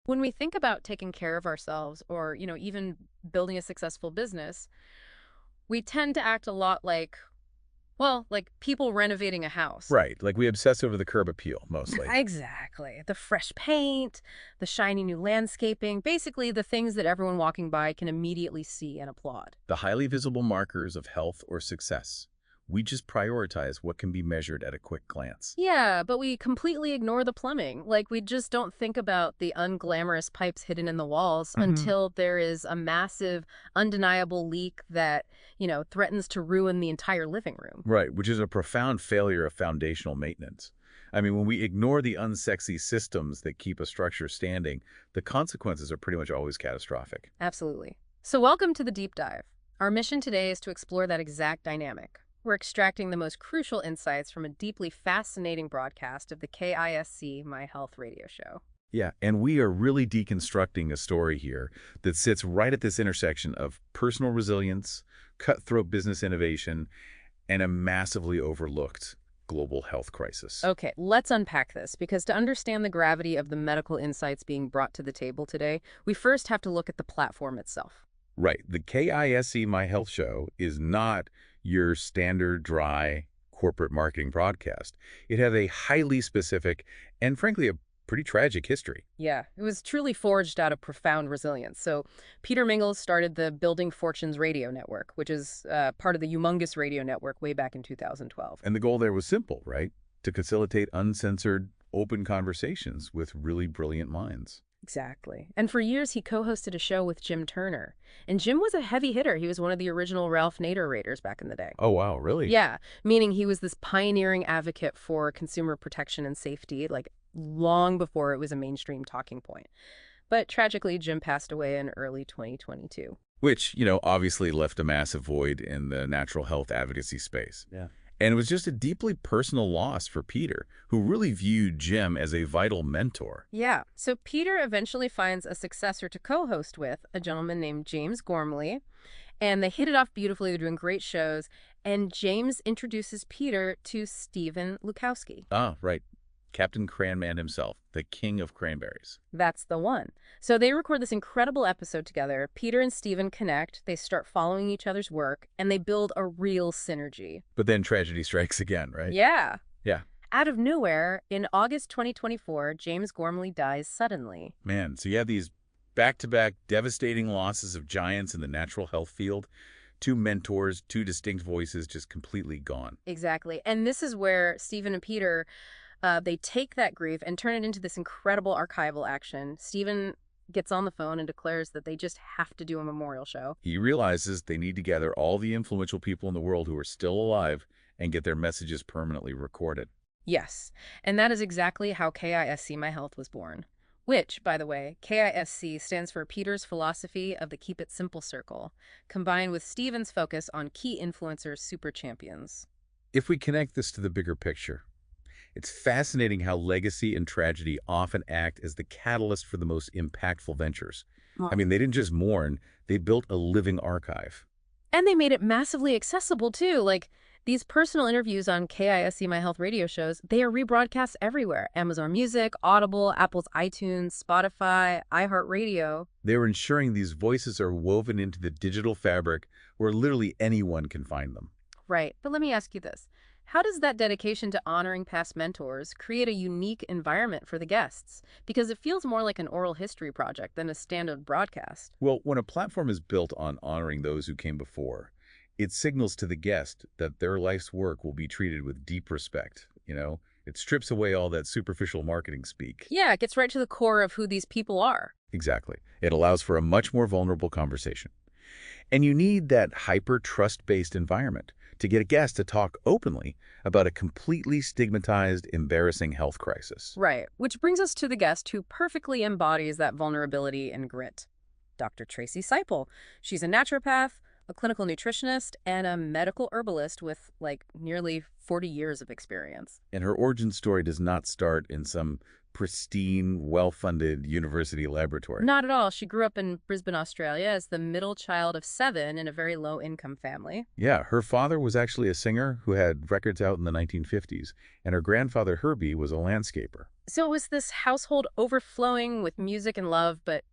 When we think about taking care of ourselves or, even building a successful business, we tend to act a lot like, well, like people renovating a house. Right, like we obsess over the curb appeal, mostly. Exactly. The fresh paint, the shiny new landscaping, basically the things that everyone walking by can immediately see and applaud. The highly visible markers of health or success. We just prioritize what can be measured at a quick glance. Yeah, but we completely ignore the plumbing. Like, we just don't think about the unglamorous pipes hidden in the walls until there is a massive, undeniable leak that, threatens to ruin the entire living room. Right, which is a profound failure of foundational maintenance. I mean, when we ignore the unsexy systems that keep a structure standing, the consequences are pretty much always catastrophic. Absolutely. So welcome to the Deep Dive. Our mission today is to explore that exact dynamic. We're extracting the most crucial insights from a deeply fascinating broadcast of the KISC My Health Radio show. Yeah, and we are really deconstructing a story here that sits right at this intersection of personal resilience, cutthroat business innovation, and a massively overlooked global health crisis. Okay, let's unpack this, because to understand the gravity of the medical insights being brought to the table today, we first have to look at the platform itself. Right, the KISC My Health show is not your standard dry corporate marketing broadcast. It has a highly specific and frankly a pretty tragic history. Yeah, it was truly forged out of profound resilience. So Peter Mingils started the Building Fortunes radio network, which is part of the humongous radio network way back in 2012. And the goal there was simple, right? To facilitate uncensored, open conversations with really brilliant minds. Exactly. And for years, he co-hosted a show with Jim Turner. And Jim was a heavy hitter. He was one of the original Ralph Nader Raiders back in the day. Oh, wow, really? Yeah, meaning he was this pioneering advocate for consumer protection and safety, like long before it was a mainstream talking point. But tragically, Jim passed away in early 2022. Which, obviously left a massive void in the natural health advocacy space. Yeah. And it was just a deeply personal loss for Peter, who really viewed Jim as a vital mentor. Yeah, so Peter eventually finds a successor to co-host with, a gentleman named James Gormley, and they hit it off beautifully. They're doing great shows, and James introduces Peter to Steven Lukawski. Ah, right. Captain Cran Man himself, the King of Cranberries. That's the one. So they record this incredible episode together. Peter and Steven connect, they start following each other's work, and they build a real synergy. But then tragedy strikes again, right? Yeah. Yeah. Out of nowhere, in August 2024, James Gormley dies suddenly. Man, so you have these back-to-back devastating losses of giants in the natural health field. Two mentors, two distinct voices just completely gone. Exactly. And this is where Steven and Peter, they take that grief and turn it into this incredible archival action. Steven gets on the phone and declares that they just have to do a memorial show. He realizes they need to gather all the influential people in the world who are still alive and get their messages permanently recorded. Yes, and that is exactly how KISC My Health was born. Which, by the way, KISC stands for Peter's philosophy of the Keep It Simple circle, combined with Steven's focus on key influencers super champions. If we connect this to the bigger picture, it's fascinating how legacy and tragedy often act as the catalyst for the most impactful ventures. I mean, they didn't just mourn, they built a living archive. And they made it massively accessible, too. Like, these personal interviews on KISC My Health radio shows, they are rebroadcast everywhere. Amazon Music, Audible, Apple's iTunes, Spotify, iHeartRadio. They're ensuring these voices are woven into the digital fabric where literally anyone can find them. Right. But let me ask you this. How does that dedication to honoring past mentors create a unique environment for the guests? Because it feels more like an oral history project than a standard broadcast. Well, when a platform is built on honoring those who came before, it signals to the guest that their life's work will be treated with deep respect. It strips away all that superficial marketing speak. Yeah, it gets right to the core of who these people are. Exactly. It allows for a much more vulnerable conversation. And you need that hyper-trust-based environment to get a guest to talk openly about a completely stigmatized, embarrassing health crisis. Right, which brings us to the guest who perfectly embodies that vulnerability and grit. Dr. Tracey Siepel. She's a naturopath, a clinical nutritionist, and a medical herbalist with, nearly 40 years of experience. And her origin story does not start in some pristine, well-funded university laboratory. Not at all. She grew up in Brisbane, Australia, as the middle child of 7 in a very low-income family. Yeah, her father was actually a singer who had records out in the 1950s, and her grandfather, Herbie, was a landscaper. So it was this household overflowing with music and love, but,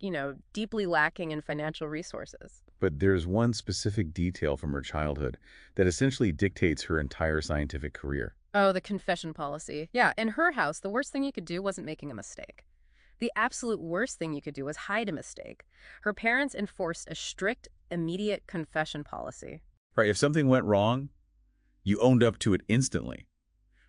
deeply lacking in financial resources. But there's one specific detail from her childhood that essentially dictates her entire scientific career. Oh, the confession policy. Yeah, in her house, the worst thing you could do wasn't making a mistake. The absolute worst thing you could do was hide a mistake. Her parents enforced a strict, immediate confession policy. Right, if something went wrong, you owned up to it instantly.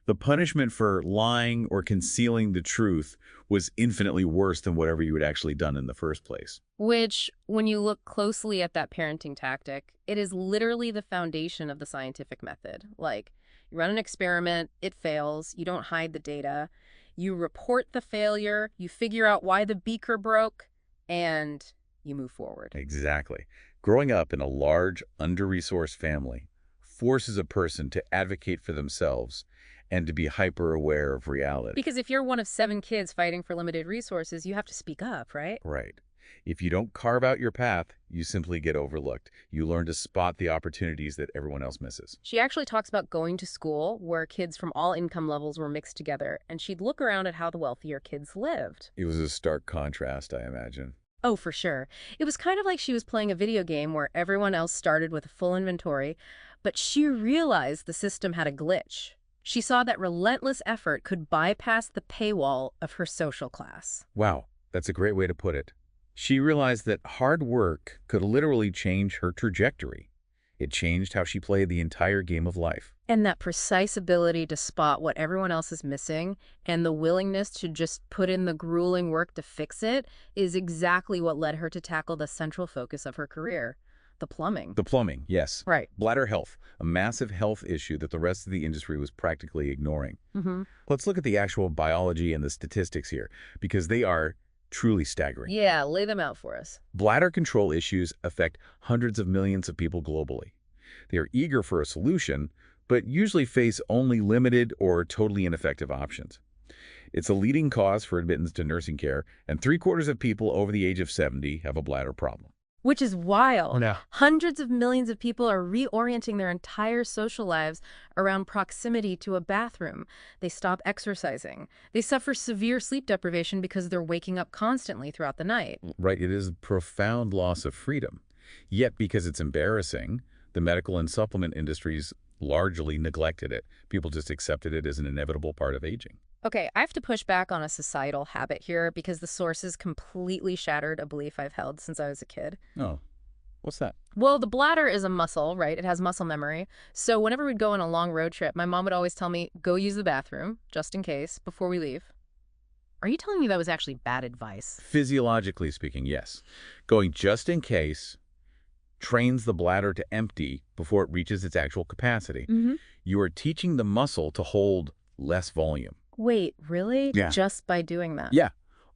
The punishment for lying or concealing the truth was infinitely worse than whatever you had actually done in the first place. Which, when you look closely at that parenting tactic, it is literally the foundation of the scientific method. Like, you run an experiment, it fails, you don't hide the data, you report the failure, you figure out why the beaker broke, and you move forward. Exactly. Growing up in a large, under-resourced family forces a person to advocate for themselves and to be hyper-aware of reality. Because if you're one of 7 kids fighting for limited resources, you have to speak up, right? Right. If you don't carve out your path, you simply get overlooked. You learn to spot the opportunities that everyone else misses. She actually talks about going to school where kids from all income levels were mixed together, and she'd look around at how the wealthier kids lived. It was a stark contrast, I imagine. Oh, for sure. It was kind of like she was playing a video game where everyone else started with a full inventory, but she realized the system had a glitch. She saw that relentless effort could bypass the paywall of her social class. Wow, that's a great way to put it. She realized that hard work could literally change her trajectory. It changed how she played the entire game of life. And that precise ability to spot what everyone else is missing and the willingness to just put in the grueling work to fix it is exactly what led her to tackle the central focus of her career, the plumbing. The plumbing, yes. Right. Bladder health, a massive health issue that the rest of the industry was practically ignoring. Let's look at the actual biology and the statistics here, because they are truly staggering. Yeah, lay them out for us. Bladder control issues affect hundreds of millions of people globally. They are eager for a solution, but usually face only limited or totally ineffective options. It's a leading cause for admittance to nursing care, and 3/4 of people over the age of 70 have a bladder problem. Which is wild. Oh, no. Hundreds of millions of people are reorienting their entire social lives around proximity to a bathroom. They stop exercising. They suffer severe sleep deprivation because they're waking up constantly throughout the night. Right, it is a profound loss of freedom. Yet, because it's embarrassing, the medical and supplement industries largely neglected it. People just accepted it as an inevitable part of aging. Okay, I have to push back on a societal habit here because the sources completely shattered a belief I've held since I was a kid. Oh, what's that? Well, the bladder is a muscle, right? It has muscle memory. So whenever we'd go on a long road trip, my mom would always tell me, go use the bathroom, just in case, before we leave. Are you telling me that was actually bad advice? Physiologically speaking, yes. Going just in case trains the bladder to empty before it reaches its actual capacity. You are teaching the muscle to hold less volume. Wait, really? Yeah. Just by doing that? Yeah.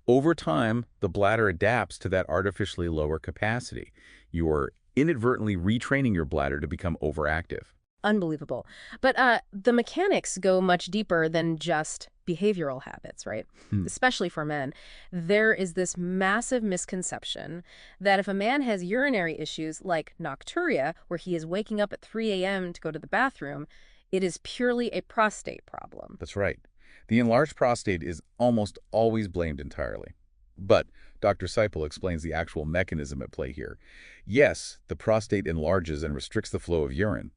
Over time, the bladder adapts to that artificially lower capacity. You are inadvertently retraining your bladder to become overactive. Unbelievable. But the mechanics go much deeper than just behavioral habits, right? Especially for men. There is this massive misconception that if a man has urinary issues like nocturia, where he is waking up at 3 a.m. to go to the bathroom, it is purely a prostate problem. That's right. The enlarged prostate is almost always blamed entirely. But Dr. Siepel explains the actual mechanism at play here. Yes, the prostate enlarges and restricts the flow of urine.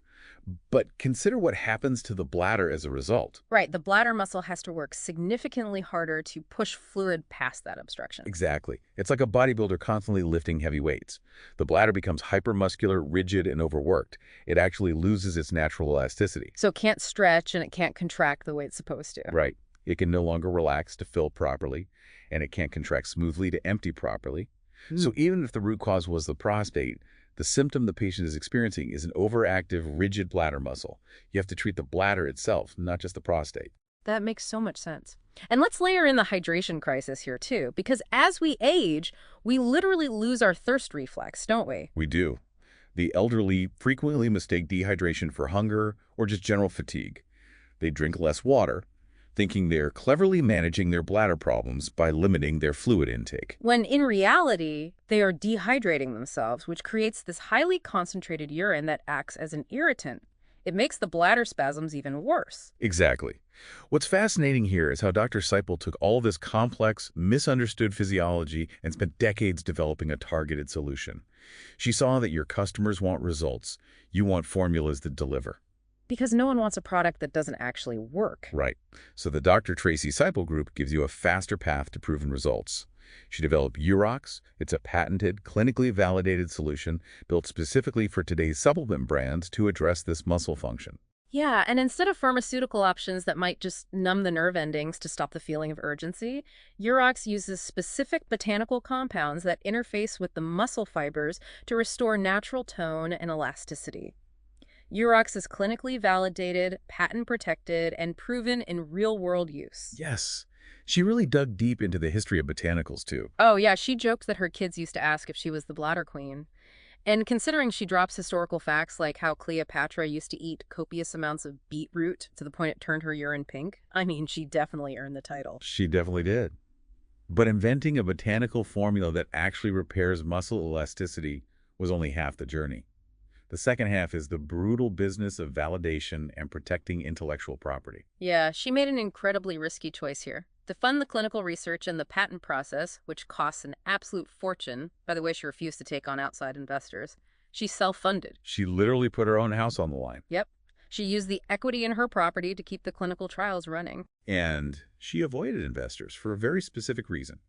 But consider what happens to the bladder as a result. Right. The bladder muscle has to work significantly harder to push fluid past that obstruction. Exactly. It's like a bodybuilder constantly lifting heavy weights. The bladder becomes hypermuscular, rigid, and overworked. It actually loses its natural elasticity. So it can't stretch and it can't contract the way it's supposed to. Right. It can no longer relax to fill properly, and it can't contract smoothly to empty properly. So even if the root cause was the prostate, the symptom the patient is experiencing is an overactive, rigid bladder muscle. You have to treat the bladder itself, not just the prostate. That makes so much sense. And let's layer in the hydration crisis here, too, because as we age, we literally lose our thirst reflex, don't we? We do. The elderly frequently mistake dehydration for hunger or just general fatigue. They drink less water, thinking they're cleverly managing their bladder problems by limiting their fluid intake. When in reality, they are dehydrating themselves, which creates this highly concentrated urine that acts as an irritant. It makes the bladder spasms even worse. Exactly. What's fascinating here is how Dr. Siepel took all this complex, misunderstood physiology and spent decades developing a targeted solution. She saw that your customers want results. You want formulas that deliver. Because no one wants a product that doesn't actually work. Right. So the Dr. Tracey Siepel Group gives you a faster path to proven results. She developed Urox. It's a patented, clinically validated solution built specifically for today's supplement brands to address this muscle function. Yeah, and instead of pharmaceutical options that might just numb the nerve endings to stop the feeling of urgency, Urox uses specific botanical compounds that interface with the muscle fibers to restore natural tone and elasticity. Urox is clinically validated, patent-protected, and proven in real-world use. Yes. She really dug deep into the history of botanicals, too. Oh, yeah, she joked that her kids used to ask if she was the bladder queen. And considering she drops historical facts like how Cleopatra used to eat copious amounts of beetroot to the point it turned her urine pink, I mean, she definitely earned the title. She definitely did. But inventing a botanical formula that actually repairs muscle elasticity was only half the journey. The second half is the brutal business of validation and protecting intellectual property. Yeah, she made an incredibly risky choice here. To fund the clinical research and the patent process, which costs an absolute fortune, by the way, she refused to take on outside investors, she self-funded. She literally put her own house on the line. Yep. She used the equity in her property to keep the clinical trials running. And she avoided investors for a very specific reason.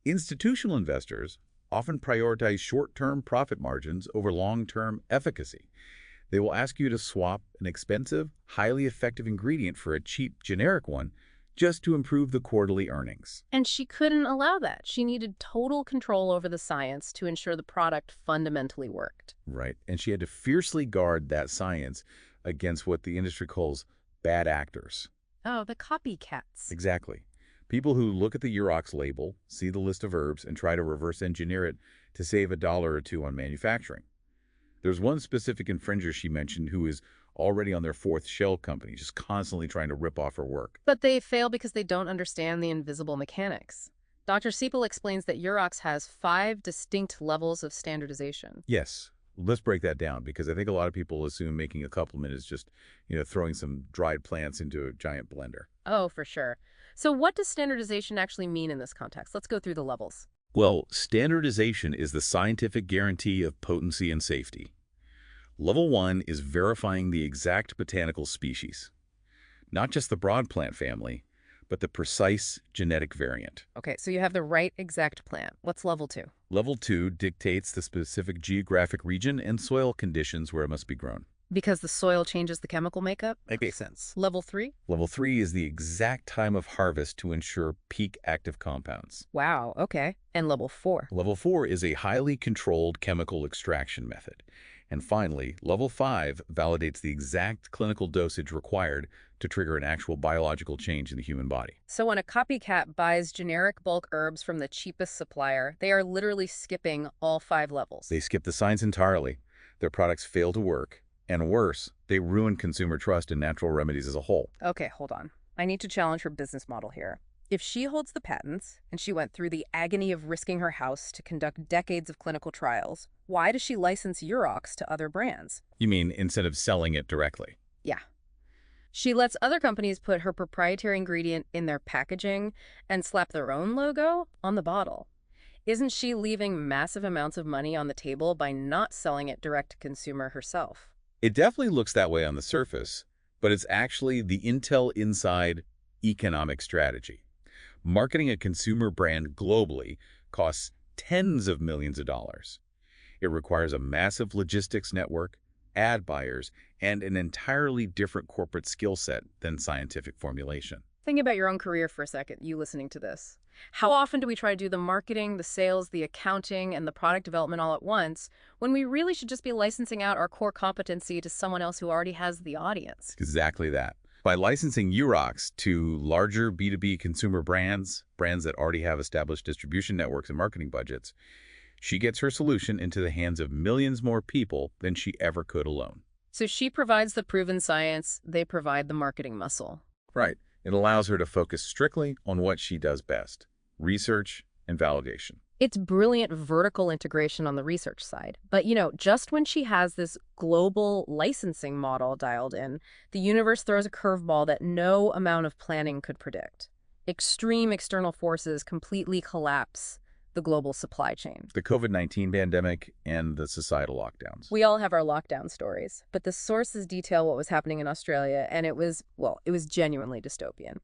Institutional investors often prioritize short-term profit margins over long-term efficacy. They will ask you to swap an expensive, highly effective ingredient for a cheap, generic one just to improve the quarterly earnings. And she couldn't allow that. She needed total control over the science to ensure the product fundamentally worked. Right. And she had to fiercely guard that science against what the industry calls bad actors. Oh, the copycats. Exactly. People who look at the Urox label, see the list of herbs, and try to reverse engineer it to save $1 or $2 on manufacturing. There's one specific infringer she mentioned who is already on their fourth shell company, just constantly trying to rip off her work. But they fail because they don't understand the invisible mechanics. Dr. Siepel explains that Urox has 5 distinct levels of standardization. Yes. Let's break that down, because I think a lot of people assume making a supplement is just, throwing some dried plants into a giant blender. Oh, for sure. So what does standardization actually mean in this context? Let's go through the levels. Well, standardization is the scientific guarantee of potency and safety. Level 1 is verifying the exact botanical species. Not just the broad plant family, but the precise genetic variant. Okay, so you have the right exact plant. What's level 2? Level 2 dictates the specific geographic region and soil conditions where it must be grown. Because the soil changes the chemical makeup? Makes sense. Level 3? Level 3 is the exact time of harvest to ensure peak active compounds. Wow, okay. And level 4? Level 4 is a highly controlled chemical extraction method. And finally, level 5 validates the exact clinical dosage required to trigger an actual biological change in the human body. So when a copycat buys generic bulk herbs from the cheapest supplier, they are literally skipping all 5 levels. They skip the science entirely. Their products fail to work. And worse, they ruin consumer trust in natural remedies as a whole. Okay, hold on. I need to challenge her business model here. If she holds the patents, and she went through the agony of risking her house to conduct decades of clinical trials, why does she license Urox to other brands? You mean instead of selling it directly? Yeah. She lets other companies put her proprietary ingredient in their packaging and slap their own logo on the bottle. Isn't she leaving massive amounts of money on the table by not selling it direct to consumer herself? It definitely looks that way on the surface, but it's actually the Intel Inside economic strategy. Marketing a consumer brand globally costs tens of millions of dollars. It requires a massive logistics network, ad buyers, and an entirely different corporate skill set than scientific formulation. Think about your own career for a second, you listening to this. How often do we try to do the marketing, the sales, the accounting, and the product development all at once, when we really should just be licensing out our core competency to someone else who already has the audience? Exactly that. By licensing Urox to larger B2B consumer brands that already have established distribution networks and marketing budgets, she gets her solution into the hands of millions more people than she ever could alone. So she provides the proven science, they provide the marketing muscle. Right. It allows her to focus strictly on what she does best: research and validation. It's brilliant vertical integration on the research side. But, just when she has this global licensing model dialed in, the universe throws a curveball that no amount of planning could predict. Extreme external forces completely collapse the global supply chain. The COVID-19 pandemic and the societal lockdowns. We all have our lockdown stories, but the sources detail what was happening in Australia, and it was genuinely dystopian.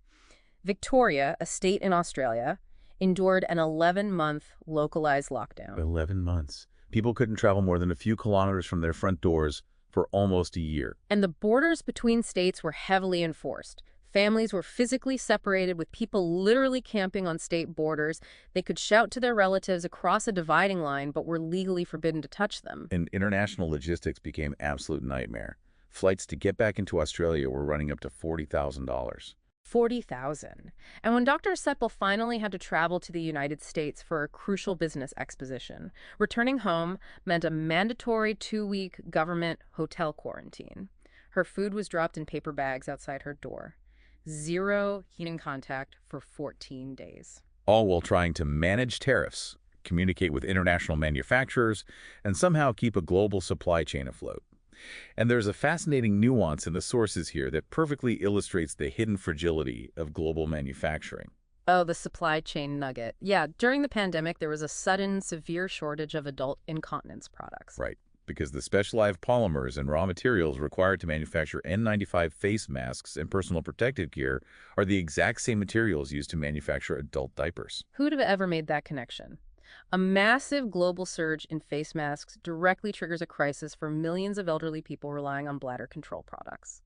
Victoria, a state in Australia, endured an 11-month localized lockdown. 11 months. People couldn't travel more than a few kilometers from their front doors for almost a year. And the borders between states were heavily enforced. Families were physically separated, with people literally camping on state borders. They could shout to their relatives across a dividing line, but were legally forbidden to touch them. And international logistics became an absolute nightmare. Flights to get back into Australia were running up to $40,000. 40,000. And when Dr. Siepel finally had to travel to the United States for a crucial business exposition, returning home meant a mandatory 2-week government hotel quarantine. Her food was dropped in paper bags outside her door. 0 human contact for 14 days. All while trying to manage tariffs, communicate with international manufacturers, and somehow keep a global supply chain afloat. And there's a fascinating nuance in the sources here that perfectly illustrates the hidden fragility of global manufacturing. Oh, the supply chain nugget. Yeah, during the pandemic, there was a sudden, severe shortage of adult incontinence products. Right, because the specialized polymers and raw materials required to manufacture N95 face masks and personal protective gear are the exact same materials used to manufacture adult diapers. Who'd have ever made that connection? A massive global surge in face masks directly triggers a crisis for millions of elderly people relying on bladder control products.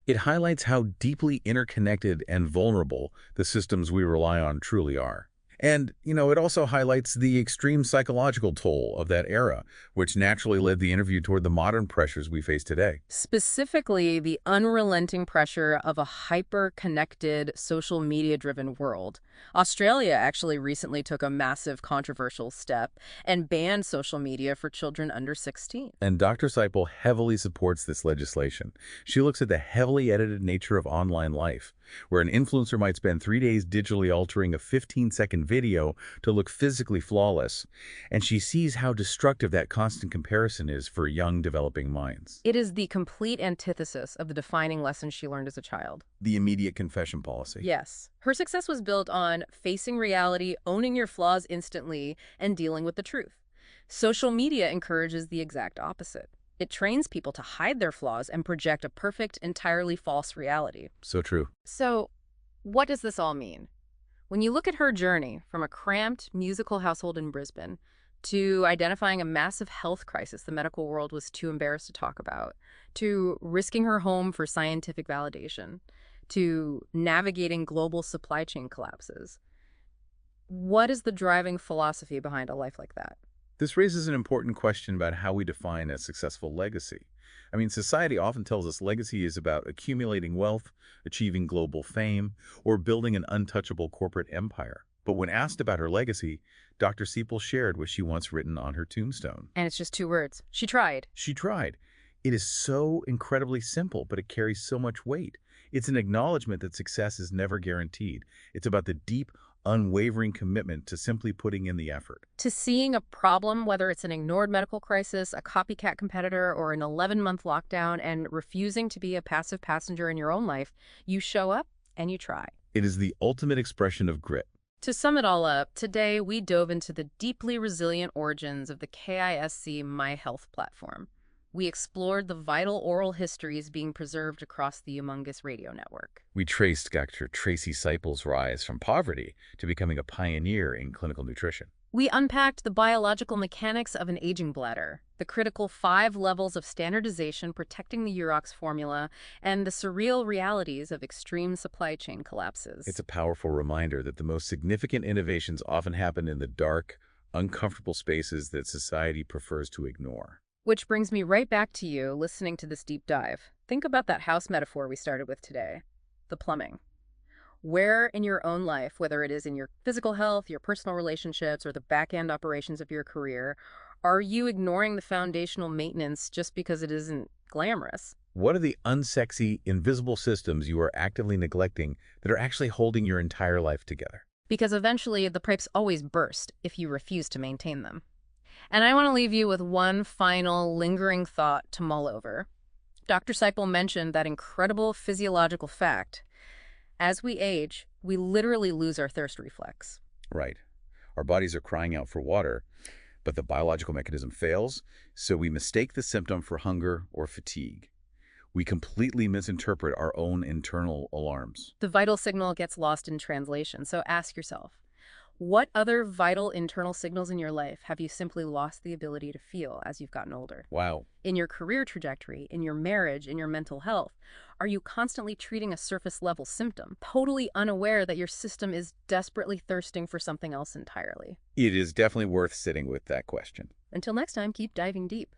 It highlights how deeply interconnected and vulnerable the systems we rely on truly are. And, it also highlights the extreme psychological toll of that era, which naturally led the interview toward the modern pressures we face today. Specifically, the unrelenting pressure of a hyper-connected, social media-driven world. Australia actually recently took a massive controversial step and banned social media for children under 16. And Dr. Siepel heavily supports this legislation. She looks at the heavily edited nature of online life, where an influencer might spend 3 days digitally altering a 15-second video to look physically flawless, and she sees how destructive that constant comparison is for young, developing minds. It is the complete antithesis of the defining lesson she learned as a child. The immediate confession policy. Yes. Her success was built on facing reality, owning your flaws instantly, and dealing with the truth. Social media encourages the exact opposite. It trains people to hide their flaws and project a perfect, entirely false reality. So true. So, what does this all mean? When you look at her journey from a cramped musical household in Brisbane to identifying a massive health crisis the medical world was too embarrassed to talk about, to risking her home for scientific validation, to navigating global supply chain collapses, what is the driving philosophy behind a life like that? This raises an important question about how we define a successful legacy. I mean, society often tells us legacy is about accumulating wealth, achieving global fame, or building an untouchable corporate empire. But when asked about her legacy, Dr. Siepel shared what she once written on her tombstone. And it's just 2 words. She tried. She tried. It is so incredibly simple, but it carries so much weight. It's an acknowledgement that success is never guaranteed. It's about the deep, unwavering commitment to simply putting in the effort. To seeing a problem, whether it's an ignored medical crisis, a copycat competitor, or an 11-month lockdown, and refusing to be a passive passenger in your own life, you show up and you try. It is the ultimate expression of grit. To sum it all up, today we dove into the deeply resilient origins of the KISC My Health platform. We explored the vital oral histories being preserved across the humongous radio network. We traced Dr. Tracey Siepel's rise from poverty to becoming a pioneer in clinical nutrition. We unpacked the biological mechanics of an aging bladder, the critical 5 levels of standardization protecting the Urox formula, and the surreal realities of extreme supply chain collapses. It's a powerful reminder that the most significant innovations often happen in the dark, uncomfortable spaces that society prefers to ignore. Which brings me right back to you listening to this deep dive. Think about that house metaphor we started with today, the plumbing. Where in your own life, whether it is in your physical health, your personal relationships, or the back-end operations of your career, are you ignoring the foundational maintenance just because it isn't glamorous? What are the unsexy, invisible systems you are actively neglecting that are actually holding your entire life together? because eventually the pipes always burst if you refuse to maintain them. And I want to leave you with one final lingering thought to mull over. Dr. Siepel mentioned that incredible physiological fact. As we age, we literally lose our thirst reflex. Right. Our bodies are crying out for water, but the biological mechanism fails, so we mistake the symptom for hunger or fatigue. We completely misinterpret our own internal alarms. The vital signal gets lost in translation, so ask yourself, what other vital internal signals in your life have you simply lost the ability to feel as you've gotten older? Wow. In your career trajectory, in your marriage, in your mental health, are you constantly treating a surface-level symptom, totally unaware that your system is desperately thirsting for something else entirely? It is definitely worth sitting with that question. Until next time, keep diving deep.